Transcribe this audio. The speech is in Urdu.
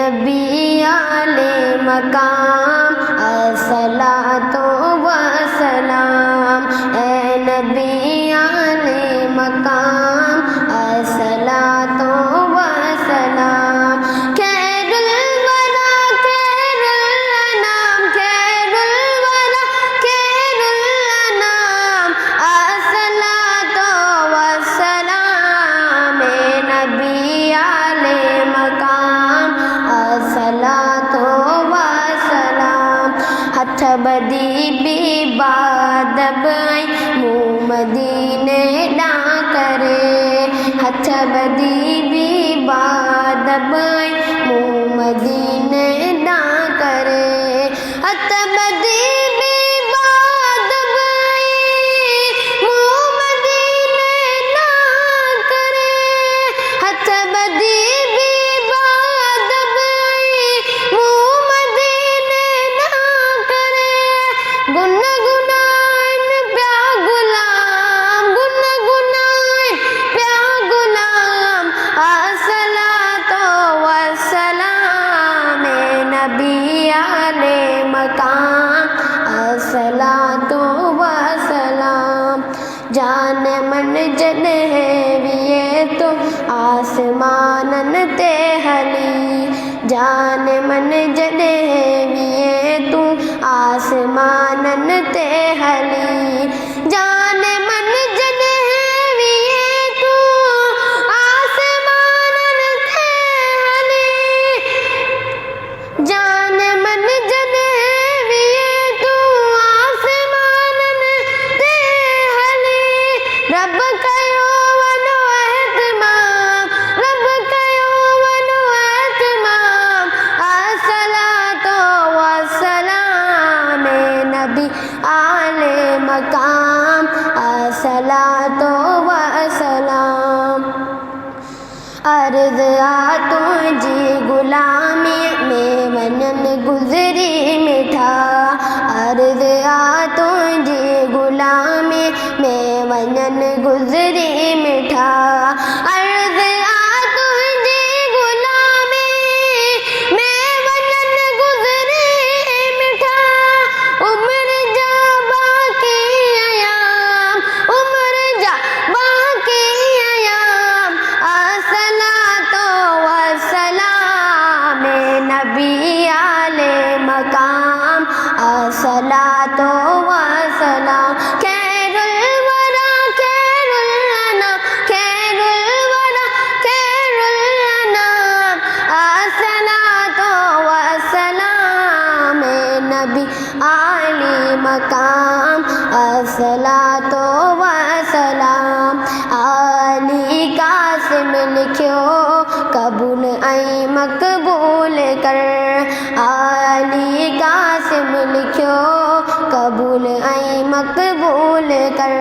نبی علیہ مقام الصلاۃ والسلام، اے نبی علیہ مقام الصلاۃ والسلام، خیر الورا خیر الانام، خیر الورا خیر الانام الصلاۃ والسلام، اے نبی علیہ مقام الصلاۃ والسلام، ہتھ بدی بھی بادب منہ مدینے نہ کرے، ہتھ بدی بھی بادب منہ مدینے نہ کرے، ہتھ بدی بھی بادب منہ مدینے نہ کرے، ہتھ بدی بھی بادب منہ مدینے نہ کرے، گنگنائن پیا غلام، گنگنائن پیا غلام الصلاۃ والسلام، اے نبی علیہ مقام الصلاۃ والسلام، جان من جن ہے ویے تو آسمانن تے ہلی، جان من جن ہے ویے تو آسمانن تے ہلی، جان من جن ہے ویے تو آسمانن تے ہلی، جان من جن ہے ویے تو آسمانن تے ہلی، رب کیو ونو اہتمام، رب کیو ونو اہتمام الصلاۃ والسلام، اے نبی علیہ مقام الصلاۃ والسلام، عرض تجھی غلامی میں ونن گزری میٹھا، عرض تجھی غلامی میں ونن گزری میٹھا، عرض تجھی غلامی میں ونن گزری میٹھا، عمر جا باقی ایام، عمر جا باقی ایام الصلاۃ والسلام، اے نبی علیہ مقام الصلاۃ والسلام، خیر الورا خیر الانام، خیر الورا خیر الانام الصلاۃ والسلام، اے نبی علیہ مقام الصلاۃ والسلام، علی قاسم لکھیو قبول ائیں مقبول کر، علی قاسم لکھیو قبول ائیں مقبول کر،